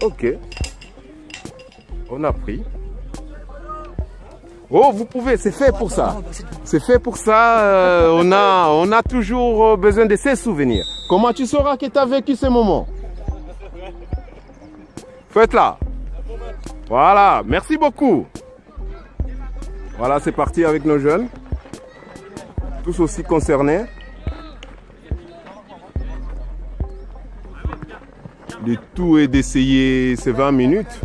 Ok. On a pris. Oh, vous pouvez, c'est fait pour ça. C'est fait pour ça. On a toujours besoin de ces souvenirs. Comment tu sauras que tu as vécu ce moment? Faites là. Voilà, merci beaucoup. Voilà, c'est parti avec nos jeunes. Tous aussi concernés. Le tout est d'essayer ces 20 minutes.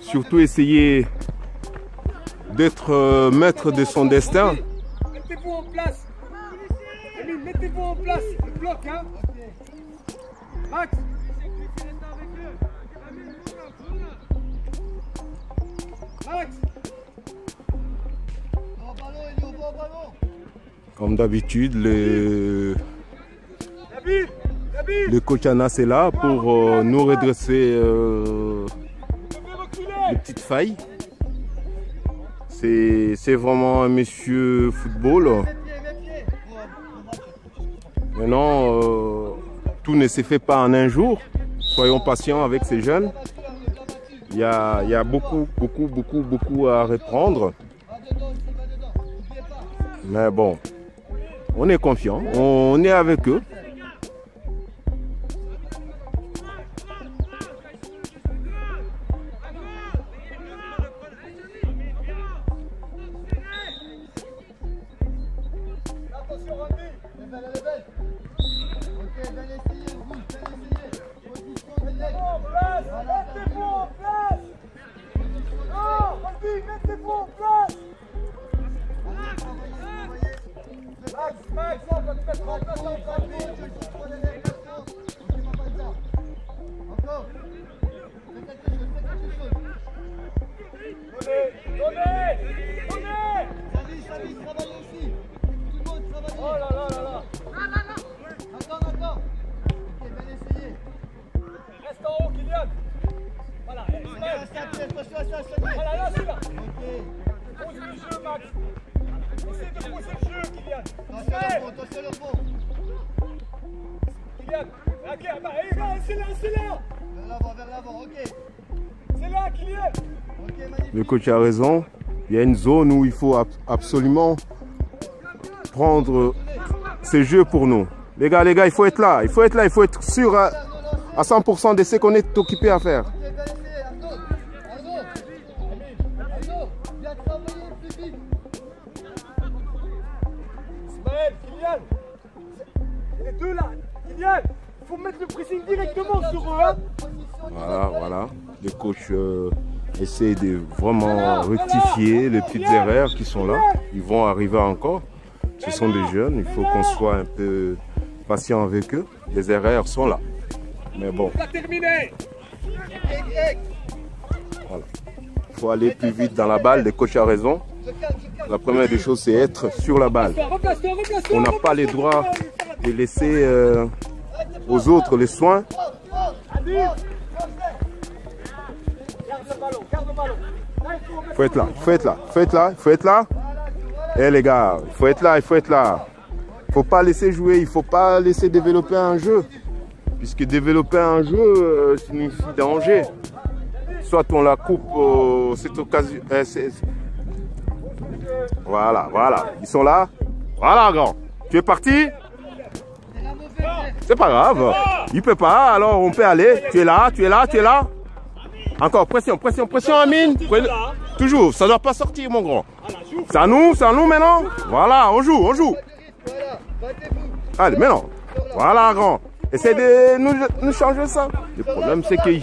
Surtout essayer d'être maître de son destin. Mettez-vous en place. Emile, mettez-vous en place. Le bloc, hein. Max. Max. Comme d'habitude, le coach Anas est là pour nous redresser les petites failles. C'est vraiment un monsieur football. Maintenant, tout ne se fait pas en un jour. Soyons patients avec ces jeunes. Il y a beaucoup à reprendre. Mais bon, on est confiant. On est avec eux. Le coach a raison. Il y a une zone où il faut absolument prendre ces jeux pour nous. Les gars, il faut être là. Il faut être là. Il faut être sûr à 100% de ce qu'on est occupé à faire. Les deux là, Kylian, il faut mettre le pressing directement sur eux. Hein. Voilà. Les coachs essaient de vraiment rectifier les petites erreurs qui sont là. Ils vont arriver encore. Ce sont des jeunes, il faut qu'on soit un peu patient avec eux. Les erreurs sont là. Mais bon. Voilà. Il faut aller plus vite dans la balle. Le coach a raison. La première des choses, c'est être sur la balle. On n'a pas le droit de laisser aux autres les soins. Il faut être là, il faut être là, il faut être là, il faut être là. Eh les gars, il faut être là, il faut être là. Il ne faut pas laisser jouer, il ne faut pas laisser développer un jeu. Puisque développer un jeu signifie danger. Soit on la coupe cette occasion. Voilà, ils sont là. Voilà, grand. Tu es parti? C'est pas grave. Il peut pas, alors on peut aller. Tu es là. Encore, pression, Amine. Toujours, ça ne doit pas sortir, mon grand. C'est à nous maintenant. Voilà, on joue. Allez, maintenant. Voilà, grand. Essaye de nous changer ça. Le problème, c'est qu'ils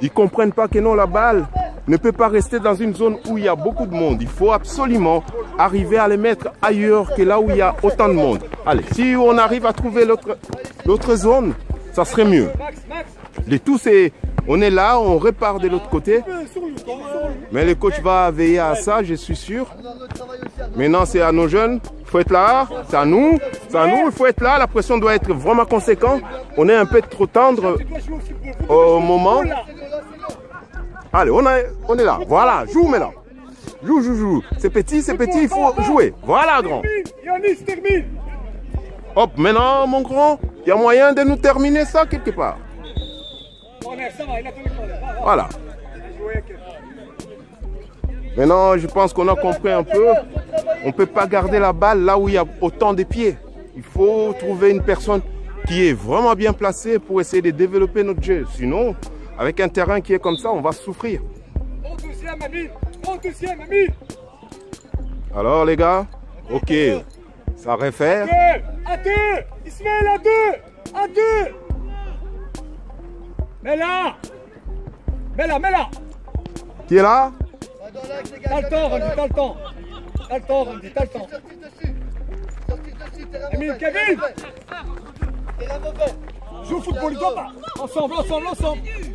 ne comprennent pas que non, la balle ne peut pas rester dans une zone où il y a beaucoup de monde. Il faut absolument arriver à les mettre ailleurs que là où il y a autant de monde. Allez, si on arrive à trouver l'autre zone, ça serait mieux. Le tout, c'est, on est là, on repart de l'autre côté. Mais le coach va veiller à ça, je suis sûr. Maintenant, c'est à nos jeunes. Il faut être là, c'est à nous, il faut être là. La pression doit être vraiment conséquente. On est un peu trop tendre au moment. Allez, on est là. Voilà, joue maintenant. Joue. C'est petit, il faut jouer. Voilà, grand. Yannis, termine. Hop, maintenant, mon grand, il y a moyen de nous terminer ça quelque part. corner, ça va, il a donné le corner. Va. Voilà. Bien joué, Kevin. Maintenant, je pense qu'on a compris un peu. On ne peut pas garder la balle là où il y a autant de pieds. Il faut trouver une personne qui est vraiment bien placée pour essayer de développer notre jeu. Sinon, avec un terrain qui est comme ça, on va souffrir. Bon deuxième, Amine. Bon deuxième, Amine. Alors les gars, ok, ça réfère. À deux. Ismaël, à deux. À deux. Mets-la. Mets-la. Qui est là? T'as le temps, Randy, t'as le temps. T'as le temps, Randy, t'as le temps. Amine, Kevin. Joue au football, il doit pas. Ensemble.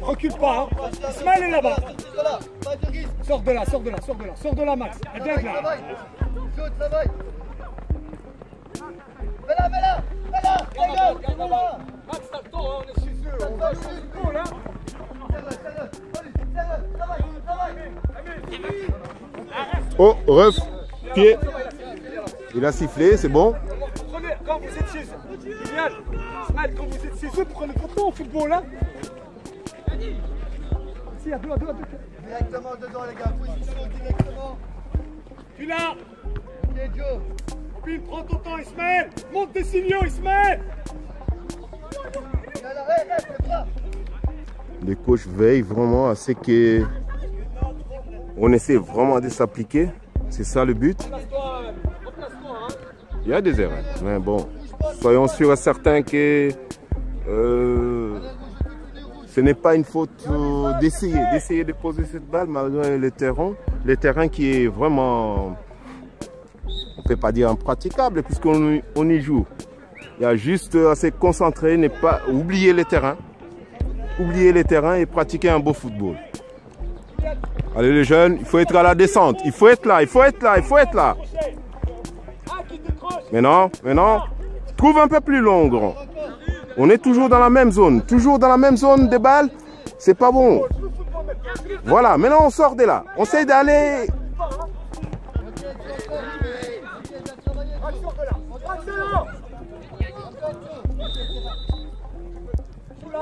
Recule pas. Hein. Ismaël est là-bas. Sors de là, Max. Et bien là. Mets-la. Max, t'as le temps, on est chez eux. On va jouer au football, hein. Oh, ref, pied. Il a sifflé, c'est bon. Prenez, quand vous êtes chez eux, Kylian, Ismaël, quand vous êtes chez eux, prenez votre temps au football, hein. Si, à deux. Directement dedans, les gars, position directement. Tu l'as. Ok, Joe. Mobile, prends ton temps, Ismaël. Monte des signaux, Ismaël. Les coachs veillent vraiment à ce que on essaie vraiment de s'appliquer. C'est ça le but. Il y a des erreurs, mais bon, soyons sûrs et certains que ce n'est pas une faute d'essayer de poser cette balle malgré le terrain qui est vraiment, on ne peut pas dire impraticable puisqu'on y joue. Il y a juste à se concentrer, ne pas oublier les terrains et pratiquer un beau football. Allez les jeunes, il faut être à la descente, il faut être là. Maintenant, trouve un peu plus long, grand. On est toujours dans la même zone de balle, c'est pas bon. Voilà, maintenant on sort de là, on essaie d'aller.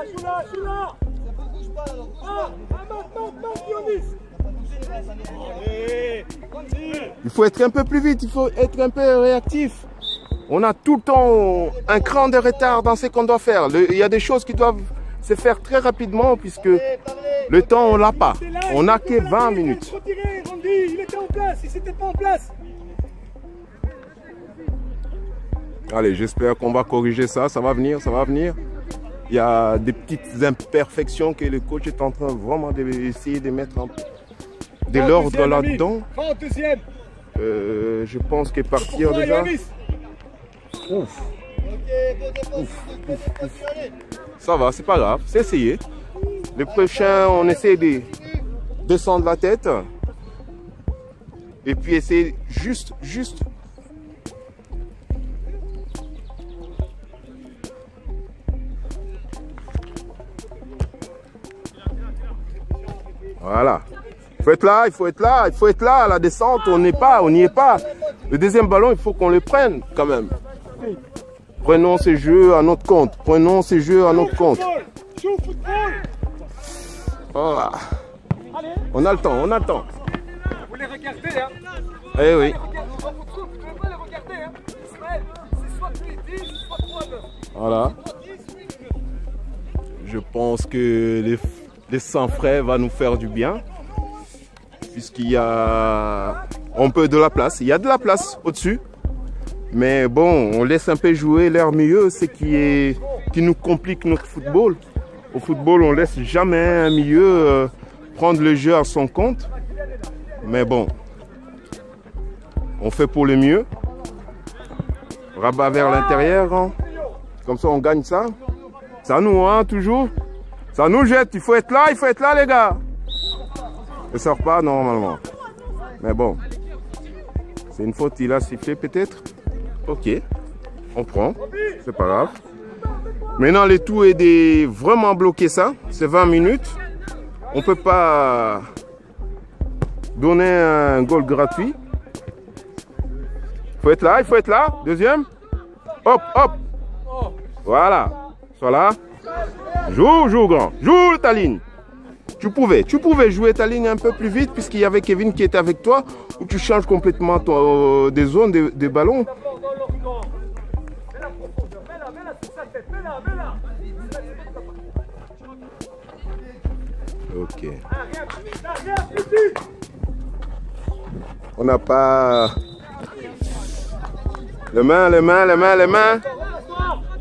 Joue là. Il faut être un peu plus vite, il faut être un peu réactif. On a tout le temps un cran de retard dans ce qu'on doit faire. Il y a des choses qui doivent se faire très rapidement puisque le temps on l'a pas. On n'a que 20 minutes. Il était en place, il s'était pas en place. Allez, j'espère qu'on va corriger ça, ça va venir. Il y a des petites imperfections que le coach est en train vraiment d'essayer de mettre de l'ordre là-dedans. Je pense qu'à partir déjà. Ouf. Ça va, c'est pas grave, c'est essayé. Le prochain, on essaie de descendre la tête. Et puis essayer juste. Voilà. Il faut être là à la descente, on n'y est pas. Le deuxième ballon, il faut qu'on le prenne quand même. Prenons ces jeux à notre compte. Voilà. On a le temps. Vous les regardez, hein? Eh oui. Vous ne pas les regarder, hein? Ismaël, c'est soit tu es 10, soit 3-9. Voilà. Je pense que les sang frais va nous faire du bien. Puisqu'il y a un peu de la place. Il y a de la place au-dessus. Mais bon, on laisse un peu jouer leur milieu, ce qui nous complique notre football. Au football, on laisse jamais un milieu prendre le jeu à son compte. Mais bon, on fait pour le mieux. Rabat vers l'intérieur. Hein. Comme ça, on gagne ça. Ça nous, hein, toujours. Ça nous jette. Il faut être là, les gars. Ne sort pas normalement. Mais bon, c'est une faute, il a sifflé peut-être. Ok, on prend, c'est pas grave. Maintenant, le tout est de vraiment bloquer ça. C'est 20 minutes. On ne peut pas donner un goal gratuit. Il faut être là. Deuxième. Hop. Voilà. Sois là. Joue grand. Joue ta ligne. Tu pouvais jouer ta ligne un peu plus vite puisqu'il y avait Kevin qui était avec toi, ou tu changes complètement des zones des ballons. Ok. On n'a pas les mains.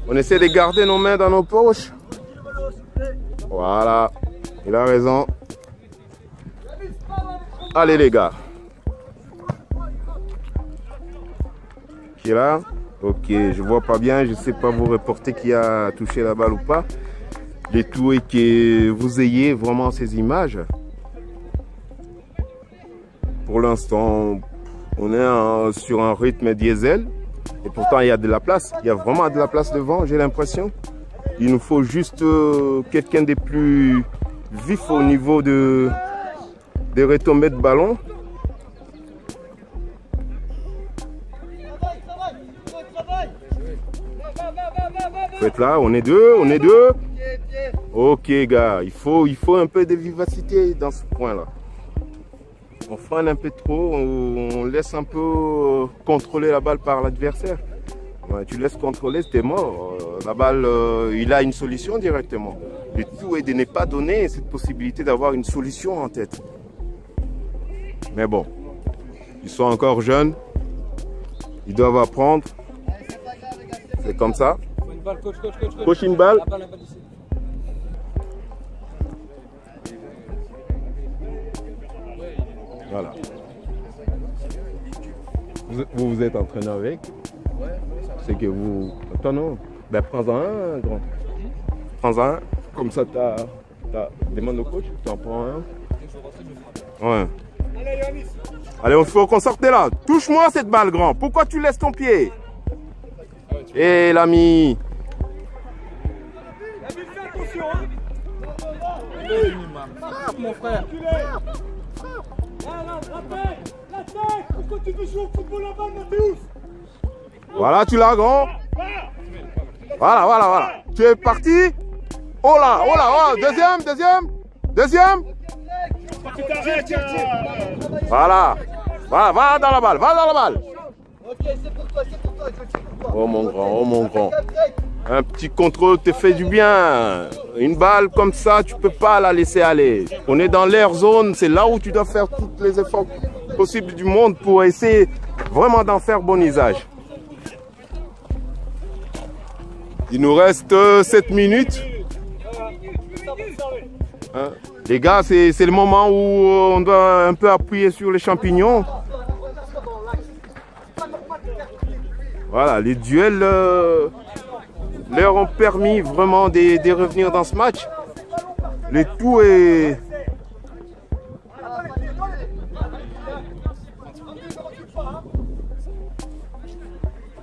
On essaie de garder nos mains dans nos poches. Voilà. Il a raison. Allez les gars. Qui est là? Ok, je vois pas bien. Je sais pas vous reporter qui a touché la balle ou pas. Le tout est que vous ayez vraiment ces images. Pour l'instant, on est sur un rythme diesel. Et pourtant, il y a de la place. Il y a vraiment de la place devant, j'ai l'impression. Il nous faut juste quelqu'un des plus vifs au niveau des retombées de ballon. Faut être là, on est deux. Ok gars, il faut un peu de vivacité dans ce point-là. On freine un peu trop, on laisse un peu contrôler la balle par l'adversaire. Ouais, tu laisses contrôler, t'es mort. La balle, il a une solution directement. Le tout est de ne pas donner cette possibilité d'avoir une solution en tête. Mais bon, ils sont encore jeunes. Ils doivent apprendre. C'est comme ça. Une balle, coach. Coach, une balle. La balle ici. Voilà. Vous êtes entraîné avec? C'est que vous... Attends, non. Ben, prends-en un, grand. Prends-en un. Comme ça, demande au coach, tu en prends un. Ouais. Allez, il faut qu'on sorte de là. Touche-moi cette balle, grand. Pourquoi tu laisses ton pied? Eh, l'ami. Fais attention, hein. Mon frère. La tête. Pourquoi tu veux jouer au football là-bas, Mathéus? Voilà, tu l'as, grand. Voilà. Tu es parti. Oh là. Deuxième. Voilà, va dans la balle. Ok, c'est pour toi. Oh mon grand. Un petit contrôle te fait du bien. Une balle comme ça, tu peux pas la laisser aller. On est dans l'air zone, c'est là où tu dois faire tous les efforts possibles du monde pour essayer vraiment d'en faire bon usage. Il nous reste 7 minutes. Hein? Les gars, c'est le moment où on doit un peu appuyer sur les champignons. Voilà, les duels leur ont permis vraiment de revenir dans ce match. Le tout est...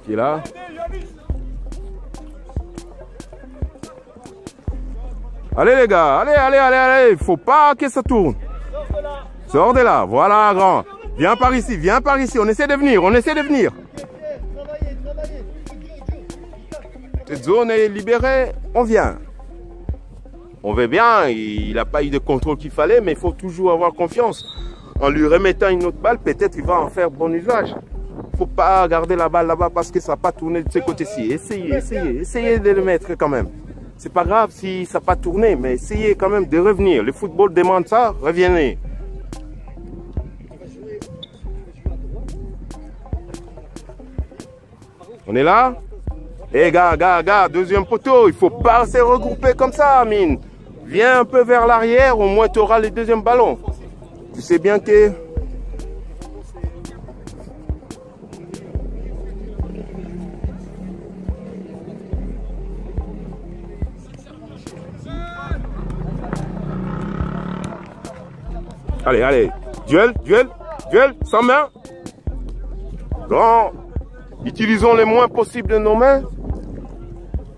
Qui est là? Allez les gars, allez, il faut pas que ça tourne. Sors de là, voilà grand. Viens par ici, on essaie de venir. Cette zone est libérée, on vient. On veut bien, il n'a pas eu de contrôle qu'il fallait, mais il faut toujours avoir confiance. En lui remettant une autre balle, peut-être il va en faire bon usage. Il ne faut pas garder la balle là-bas parce que ça n'a pas tourné de ce côté-ci. Essayez de le mettre quand même. C'est pas grave si ça n'a pas tourné, mais essayez quand même de revenir. Le football demande ça, revenez. On est là? Eh gars, deuxième poteau, il faut pas se regrouper comme ça, Amine. Viens un peu vers l'arrière, au moins tu auras les deuxièmes ballons. Tu sais bien que... Allez, duel, sans main. Grand, utilisons les moins possible de nos mains,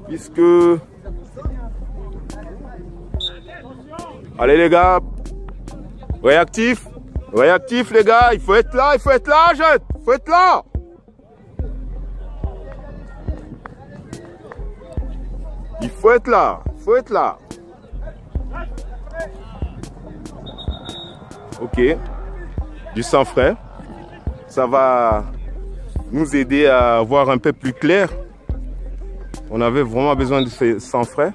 puisque... Allez les gars, réactif les gars, il faut être là, jeune, il faut être là. Il faut être là. Ok. Du sang frais. Ça va nous aider à voir un peu plus clair. On avait vraiment besoin de ce sang frais.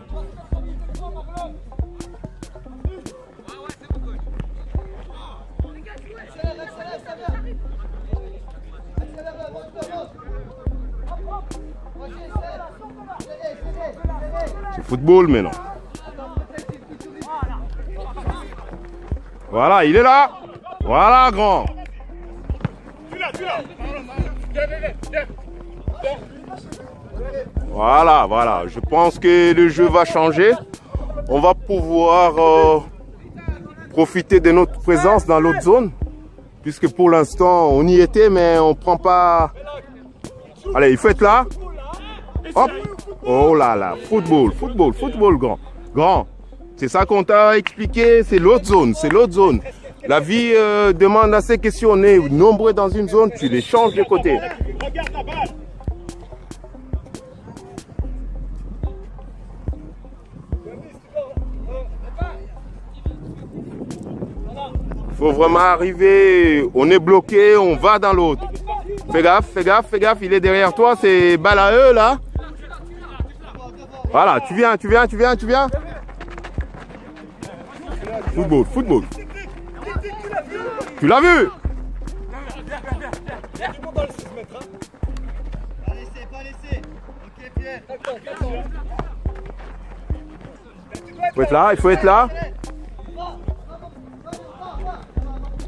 C'est football maintenant. Voilà, il est là. Voilà, grand. Voilà, voilà. Je pense que le jeu va changer. On va pouvoir profiter de notre présence dans l'autre zone. Puisque pour l'instant, on y était, mais on prend pas... Allez, il faut être là. Hop. Oh là là. Football, football, football, grand. Grand. C'est ça qu'on t'a expliqué. C'est l'autre zone. C'est l'autre zone. La vie demande à ces questions. On est nombreux dans une zone. Tu les changes de côté. Regarde la balle. Il faut vraiment arriver. On est bloqué. On va dans l'autre. Fais gaffe, fais gaffe, fais gaffe. Il est derrière toi. C'est balle à eux là. Voilà. Tu viens, tu viens, tu viens, tu viens. Football, football. Tu l'as vu? Pas laisser, pas laisser. Ok, Pierre. Il faut être là, il faut être là.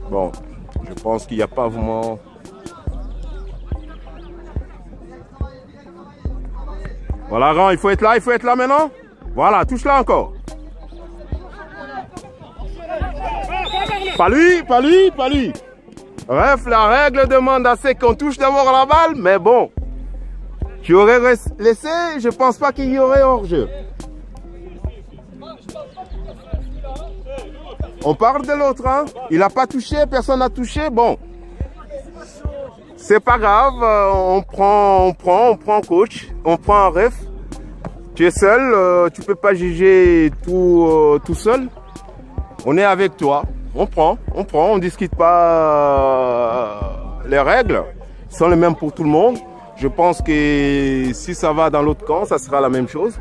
Bon, je pense qu'il n'y a pas vraiment... Voilà, Ran, il faut être là maintenant. Voilà, touche là encore. Pas lui, pas lui, pas lui. Bref, la règle demande à ce qu'on touche d'abord la balle, mais bon. Tu aurais laissé, je pense pas qu'il y aurait hors-jeu. On parle de l'autre, hein. Il n'a pas touché, personne n'a touché, bon. C'est pas grave, on prend coach, on prend un ref. Tu es seul, tu peux pas juger tout seul. On est avec toi. On prend, on discute pas les règles, sont les mêmes pour tout le monde. Je pense que si ça va dans l'autre camp, ça sera la même chose.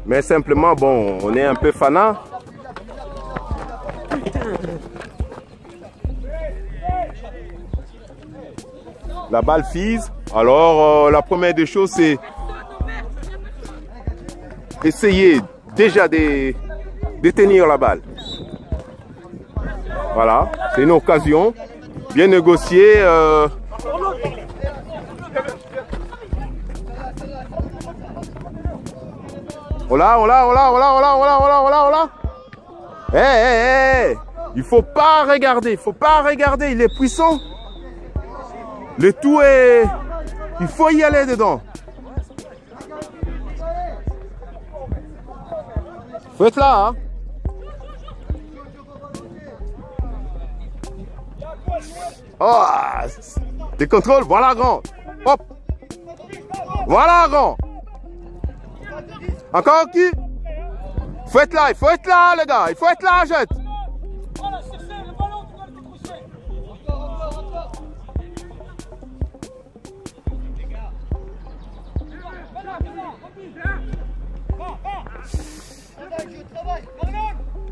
Mais simplement, bon, on est un peu fanat. La balle fise. Alors, la première des choses, c'est essayer déjà de tenir la balle. Voilà, c'est une occasion bien négociée. Voilà. Hey. Il faut pas regarder, il est puissant. Le tout est... Il faut y aller dedans. Faut être là, hein. Oh, des contrôles, voilà grand. Hop. Voilà grand. Encore qui? Il faut être là, les gars. Il faut être là, jette.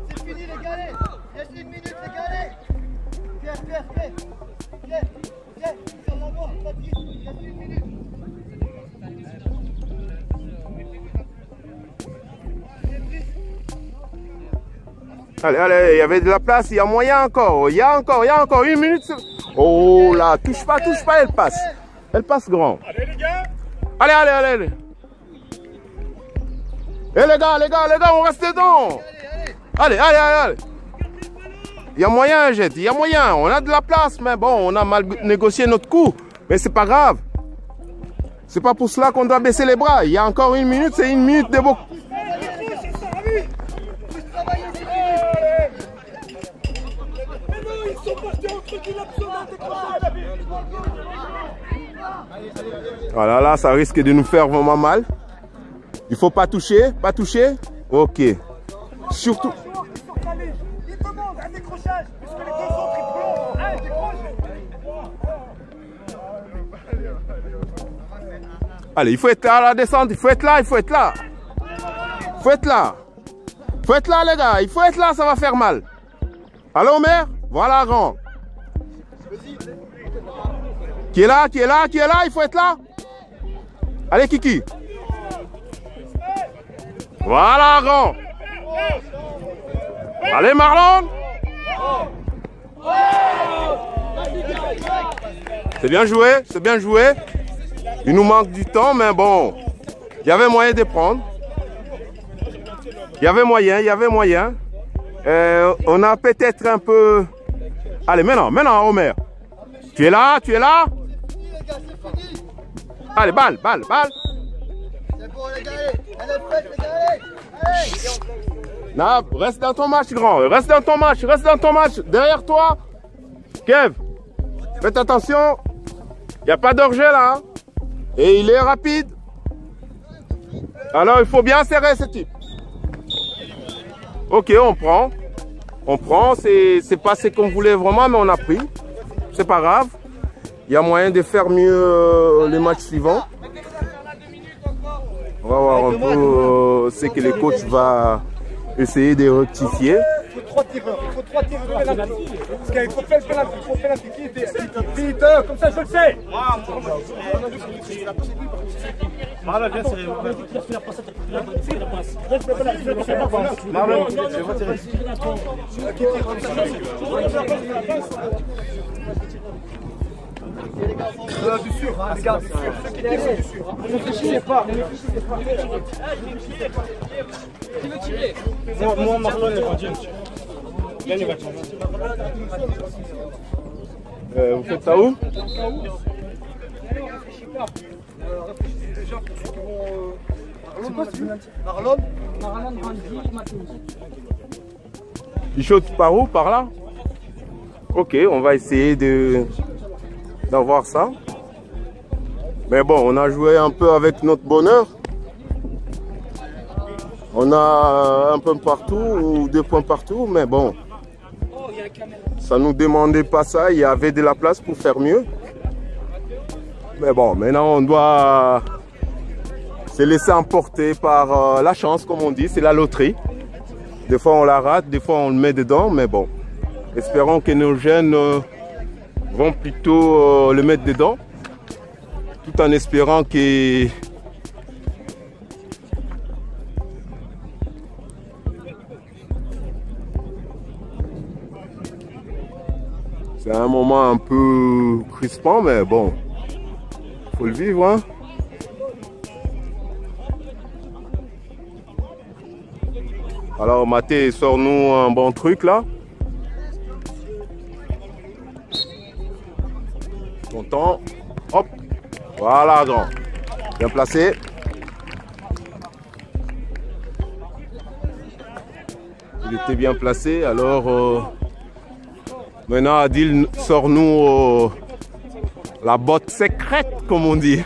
C'est fini les galets. Il reste 1 minute les galets. Pierre. Sur la voie, Patrice, il reste 1 minute. Allez, il y avait de la place, il y a moyen encore. Il y a encore 1 minute. Oh là, touche pas, elle passe. Elle passe grand. Allez les gars. Allez. Eh les gars, on reste dedans. Allez. Il y a moyen, Jet, il y a moyen. On a de la place, mais bon, on a mal négocié notre coup. Mais c'est pas grave. C'est pas pour cela qu'on doit baisser les bras. Il y a encore 1 minute, c'est 1 minute de beaucoup. Voilà, là, ça risque de nous faire vraiment mal. Il faut pas toucher. Ok. Surtout. Il demande un décrochage, puisque les Allez, il faut être là à la descente, il faut être là, il faut être là. Il faut être là. Il faut être là, les gars. Il faut être là, ça va faire mal. Allô, Omer? Voilà, grand. Qui est là, qui est là, qui est là? Il faut être là. Allez, Kiki. Voilà, grand. Allez, Marlon. C'est bien joué, c'est bien joué. Il nous manque du temps, mais bon, il y avait moyen de prendre. Il y avait moyen, il y avait moyen. On a peut-être un peu... Allez, maintenant, Omer. Tu es là, tu es là. Allez, balle. C'est bon, les gars, elle est faite, les gars, allez. Nab, reste dans ton match, grand. Reste dans ton match. Derrière toi. Kev, faites attention. Il n'y a pas d'orgie là. Hein. Et il est rapide. Alors, il faut bien serrer ce type. Ok, on prend. C'est pas ce qu'on voulait vraiment, mais on a pris. C'est pas grave. Il y a moyen de faire mieux les matchs suivants. On va voir un peu ce que les coachs vont essayer de rectifier. Il faut 3 tireurs, de pénalty. Parce qu'il faut faire le pénalty, il faut faire le pénalty. Qui était finiteur, comme ça je le sais. Marlon, viens serrer. Marlon, je vais retirer. Du sûr, les gars, du sûr. Ceux qui tirent, du sûr. Ne réfléchissez pas. Qui veut tirer? Moi, Marlon, il va tirer. Viens, il va tirer. Vous faites ça où? Réfléchissez déjà pour ceux qui vont... C'est quoi ce penalty? Marlon, Randy, Mathéus. Il saute par où? Par là? Ok, on va essayer d'avoir ça. Mais bon, on a joué un peu avec notre bonheur. On a un peu partout, ou 2 points partout, mais bon. Ça nous demandait pas ça, il y avait de la place pour faire mieux. Mais bon, maintenant on doit se laisser emporter par la chance, comme on dit, c'est la loterie. Des fois on la rate, des fois on le met dedans, mais bon. Espérons que nos jeunes vont plutôt le mettre dedans, tout en espérant que c'est un moment un peu crispant, mais bon, faut le vivre, hein. Alors Mathé, sors-nous un bon truc là. Content. Hop. Voilà, grand. Bien placé. Il était bien placé. Alors, maintenant, Adil, sors-nous la botte secrète, comme on dit.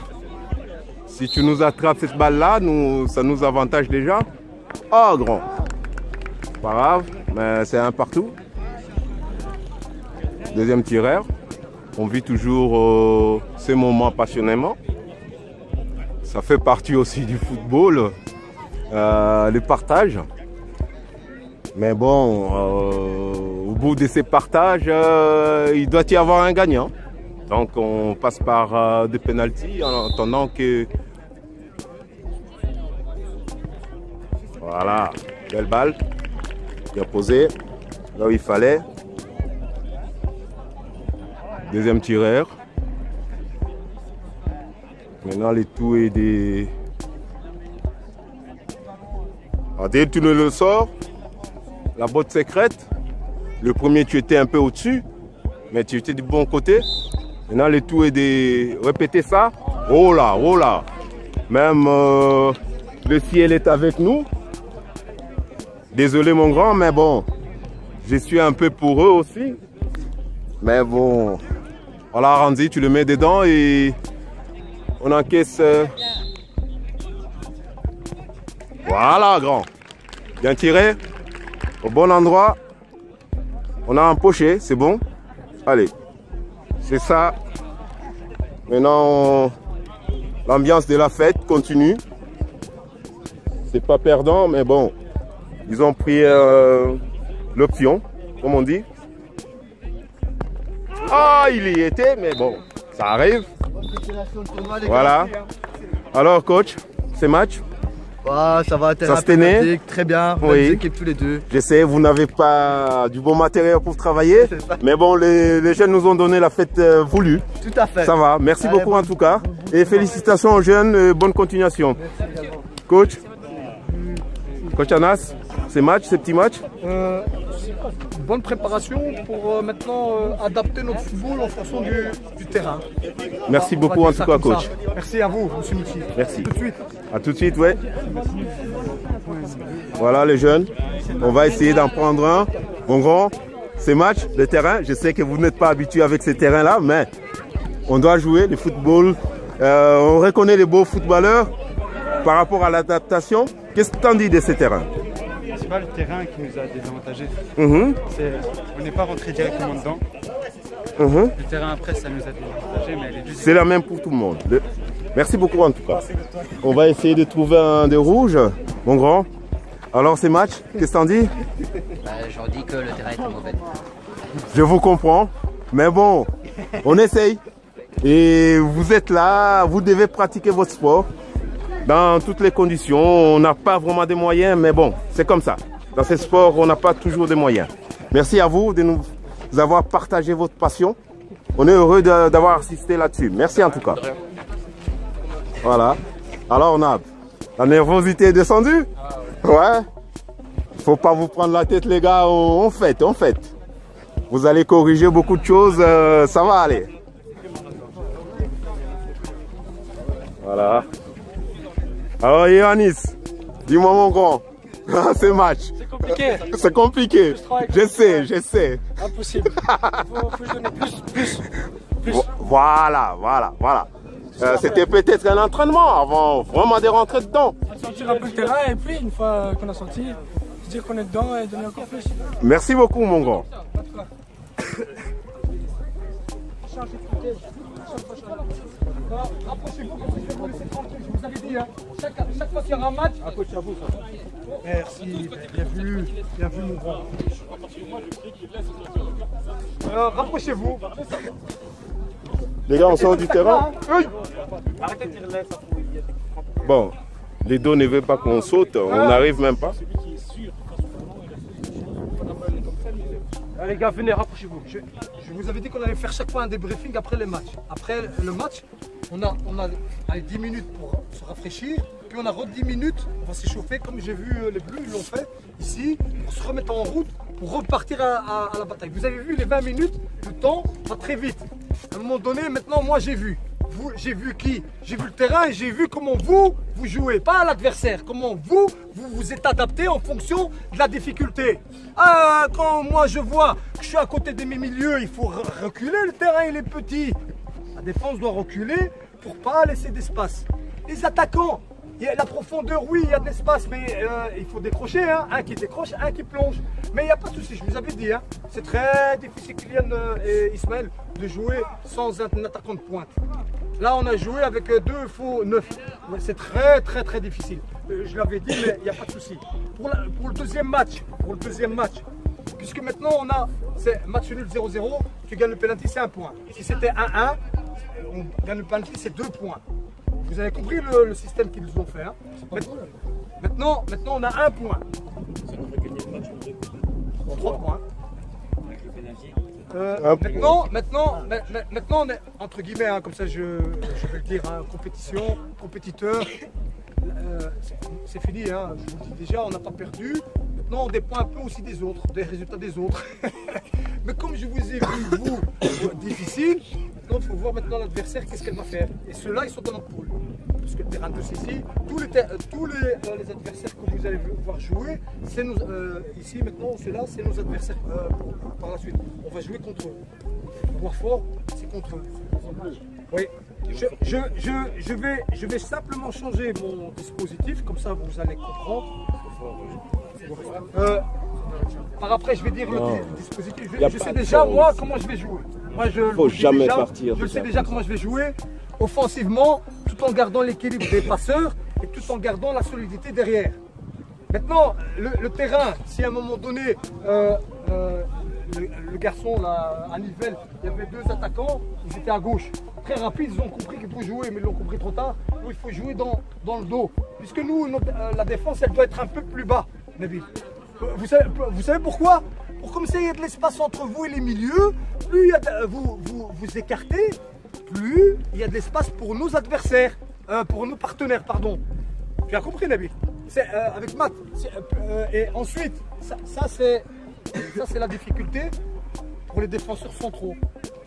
Si tu nous attrapes cette balle-là, ça nous avantage déjà. Oh, grand. Pas grave, mais c'est un partout. Deuxième tireur. On vit toujours ces moments passionnément. Ça fait partie aussi du football, le partage. Mais bon, au bout de ces partages, il doit y avoir un gagnant. Donc on passe par des pénaltys en attendant que... Voilà, belle balle. Bien posée, là où il fallait. Deuxième tireur. Maintenant, les tout est des... Adil, tu nous le sors. La botte secrète. Le premier, tu étais un peu au-dessus. Mais tu étais du bon côté. Maintenant, les tout est des... Répétez ça. Oh là, oh là. Même le ciel est avec nous. Désolé, mon grand, mais bon. Je suis un peu pour eux aussi. Mais bon... Voilà, Randy, tu le mets dedans et on encaisse. Voilà, grand. Bien tiré. Au bon endroit. On a empoché, c'est bon. Allez. C'est ça. Maintenant, L'ambiance de la fête continue. C'est pas perdant, mais bon, ils ont pris l'option, comme on dit. Ah, il y était, mais bon, ça arrive. Voilà. Alors, coach, ces matchs? Ah, ça va, ça se tenait très bien, oui. Les équipes tous les deux. Je sais, vous n'avez pas du bon matériel pour travailler, mais bon, les jeunes nous ont donné la fête voulue. Tout à fait. Ça va, merci beaucoup en tout cas. Et félicitations aux jeunes, bonne continuation. Coach Anas, ces matchs, ces petits matchs? Bonne préparation pour maintenant adapter notre football en fonction du terrain. Merci beaucoup en tout cas, coach. Merci à vous, M. Michi. Merci. Tout de suite. À tout de suite, ouais. Voilà les jeunes, on va essayer d'en prendre un. Mon grand, ces matchs, le terrain, je sais que vous n'êtes pas habitué avec ces terrains-là, mais on doit jouer le football. On reconnaît les beaux footballeurs par rapport à l'adaptation. Qu'est-ce que tu en dis de ces terrains? C'est pas le terrain qui nous a désavantagés. On n'est pas rentré directement dedans. Le terrain après, ça nous a désavantagés, mais c'est la même pour tout le monde. Merci beaucoup en tout cas. On va essayer de trouver un de rouge, mon grand. Alors ces matchs, qu'est-ce que t'en dis? J'en dis que le terrain est mauvais. Je vous comprends, mais bon, on essaye. Et vous êtes là, vous devez pratiquer votre sport dans toutes les conditions. On n'a pas vraiment de moyens, mais bon, c'est comme ça. Dans ces sports, on n'a pas toujours de moyens. Merci à vous de nous avoir partagé votre passion. On est heureux d'avoir assisté là-dessus. Merci en tout cas. Voilà. Alors on a la nervosité est descendue. Ouais. Faut pas vous prendre la tête les gars. On fait. Vous allez corriger beaucoup de choses. Ça va aller. Voilà. Alors Yohannis, dis-moi mon grand. Ces matchs. C'est compliqué. C'est compliqué. Je sais. Impossible. Faut que je donne plus. Voilà. C'était peut-être un entraînement avant vraiment de rentrer dedans. Sentir un peu le terrain et puis une fois qu'on a sorti, se dire qu'on est dedans et donner encore plus. Merci beaucoup mon grand. Rapprochez-vous, je vous avais dit, hein, chaque fois qu'il y aura un match, accrochez-vous. Merci, bien vu mon grand. Rapprochez-vous. Les gars, on sort du terrain. Arrêtez de tirer ça. Bon, les dos ne veulent pas qu'on saute, on n'arrive même pas. Les gars, venez, rapprochez-vous. Je vous avais dit qu'on allait faire chaque fois un débriefing après les matchs. Après le match, on a 10 minutes pour se rafraîchir, puis on a 10 minutes, on va s'échauffer comme j'ai vu les Bleus, ils l'ont fait ici, pour se remettre en route, pour repartir à la bataille. Vous avez vu les 20 minutes, le temps va très vite. À un moment donné, maintenant, moi j'ai vu. J'ai vu qui? J'ai vu le terrain et j'ai vu comment vous jouez, pas l'adversaire. Comment vous vous êtes adapté en fonction de la difficulté. Quand moi je vois que je suis à côté de mes milieux, il faut reculer, le terrain il est petit. La défense doit reculer pour pas laisser d'espace. Les attaquants, il y a la profondeur, oui, il y a de l'espace, mais il faut décrocher, hein. Un qui décroche, un qui plonge. Mais il n'y a pas de souci, je vous avais dit, hein. C'est très difficile, Kylian et Ismaël, de jouer sans un attaquant de pointe. Là, on a joué avec 2 faux 9. C'est très difficile. Je l'avais dit, mais il n'y a pas de souci. Pour le deuxième match, puisque maintenant on a match nul 0-0, tu gagnes le penalty, c'est 1 point. Si c'était 1-1, on gagne le penalty, c'est 2 points. Vous avez compris le système qu'ils nous ont fait. Hein. Maintenant, on a 1 point. 3 points. Maintenant, on est entre guillemets, hein, comme ça je vais le dire, hein, compétiteur. C'est fini, hein, je vous le dis déjà, on n'a pas perdu. Maintenant, on dépend un peu aussi des autres, des résultats des autres. Mais comme je vous ai vu, vous, difficile, il faut voir maintenant l'adversaire, qu'est-ce qu'elle va faire. Et ceux-là, ils sont dans notre poule. Parce que le terrain de ici, tous les adversaires que vous allez voir jouer, c'est nous, ici maintenant, ceux-là, c'est nos adversaires par la suite. On va jouer contre eux. Voir fort, c'est contre eux. Oui. Je vais simplement changer mon dispositif, comme ça vous allez comprendre. Par après, je vais dire le dispositif. Je sais déjà, moi, comment je vais jouer. Moi, je faut jamais partir. Je sais déjà comment je vais jouer. offensivement, tout en gardant l'équilibre des passeurs et tout en gardant la solidité derrière. Maintenant, le terrain, si à un moment donné, le garçon là, à Nivelles, il y avait 2 attaquants, ils étaient à gauche. Très rapides, ils ont compris qu'il faut jouer, mais ils l'ont compris trop tard. Donc il faut jouer dans le dos. Puisque nous, la défense, elle doit être un peu plus bas, Nabil. Vous savez pourquoi? Pour comme ça, il y a de l'espace entre vous et les milieux, plus il y a vous écartez, plus il y a de l'espace pour nos adversaires, pour nos partenaires, pardon. Tu as compris, Nabil? Avec Matt. Et ensuite, ça c'est la difficulté pour les défenseurs centraux.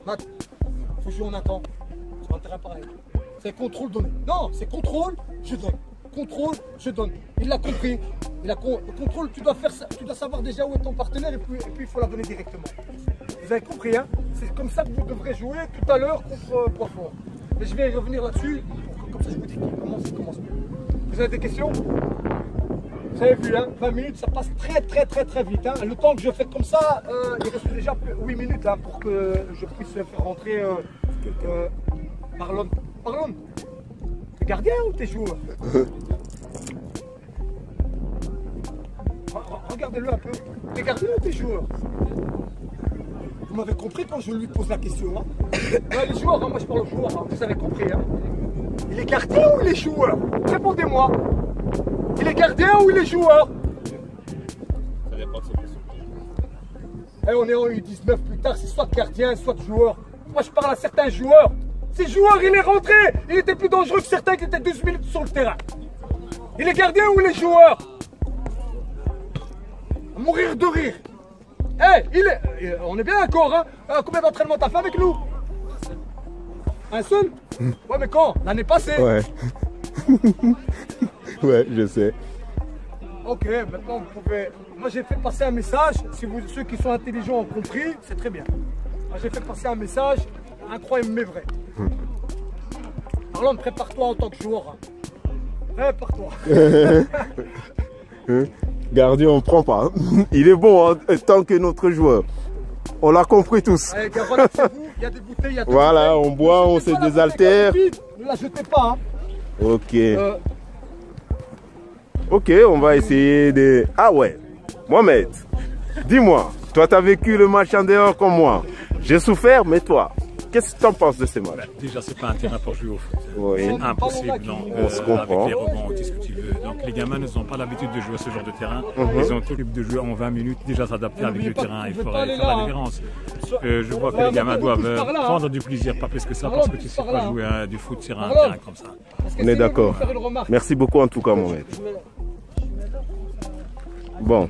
Matt, il faut jouer en un temps. Sur un terrain pareil. C'est contrôle donné. Non, c'est contrôle, je donne. Contrôle, je donne. Il l'a compris. Le contrôle, tu dois savoir déjà où est ton partenaire et puis il faut la donner directement. Vous avez compris, hein? C'est comme ça que vous devrez jouer tout à l'heure contre Boisfort. Mais je vais y revenir là-dessus, comme ça je vous dis qui commence. Vous avez des questions? Vous avez vu, hein, 20 minutes, ça passe très vite. Hein. Le temps que je fais comme ça, il reste déjà 8 minutes hein, pour que je puisse faire rentrer Marlon. Marlon, t'es gardien ou t'es joueur? Regardez-le un peu. T'es gardien ou t'es joueur? Vous m'avez compris quand je lui pose la question. Hein. Ouais, les joueurs, hein, moi je parle aux joueurs, hein, vous avez compris. Hein. Il est gardien ou il est joueur? Répondez-moi. Il est gardien ou il est joueur? Ça dépend de ses questions. Et on est en U19 plus tard, c'est soit gardien, soit joueur. Moi je parle à certains joueurs. Ces joueurs, il est rentré. Il était plus dangereux que certains qui étaient 12 minutes sur le terrain. Il est gardien ou il est joueur? À mourir de rire. On est bien d'accord, hein? Combien d'entraînements t'as fait avec nous? Un seul? Ouais, mais quand? L'année passée? Ouais. Ouais, je sais. Ok, maintenant vous pouvez... Moi j'ai fait passer un message, si ceux qui sont intelligents ont compris, c'est très bien. Moi j'ai fait passer un message, incroyable mais vrai. Marlon, prépare-toi en tant que joueur. Prépare-toi. Gardien, on prend pas. Il est bon hein, tant que notre joueur. On l'a compris tous. Allez, voilà, chez vous, il y a des bouteilles, il y a des voilà, bouteilles. on boit, on se désaltère. Ne la jetez pas. Hein. Ok. Ok, on va essayer de... Ah ouais, Mohamed, dis-moi, toi tu as vécu le match en dehors comme moi. J'ai souffert, mais toi, qu'est-ce que tu en penses de ces matchs? Déjà, c'est pas un terrain pour jouer au foot. Oui. C'est impossible, non. On se comprend. Avec les rebonds, tout ce que tu veux. Donc les gamins ne ont pas l'habitude de jouer à ce genre de terrain. Ils ont tout de jouer en 20 minutes, déjà s'adapter avec le terrain. Il faudrait faire la différence. Je vois que les gamins doivent prendre du plaisir, pas plus que ça, parce que tu ne sais pas jouer du foot sur un terrain comme ça. On est d'accord. Merci beaucoup en tout cas, Mohamed. Bon.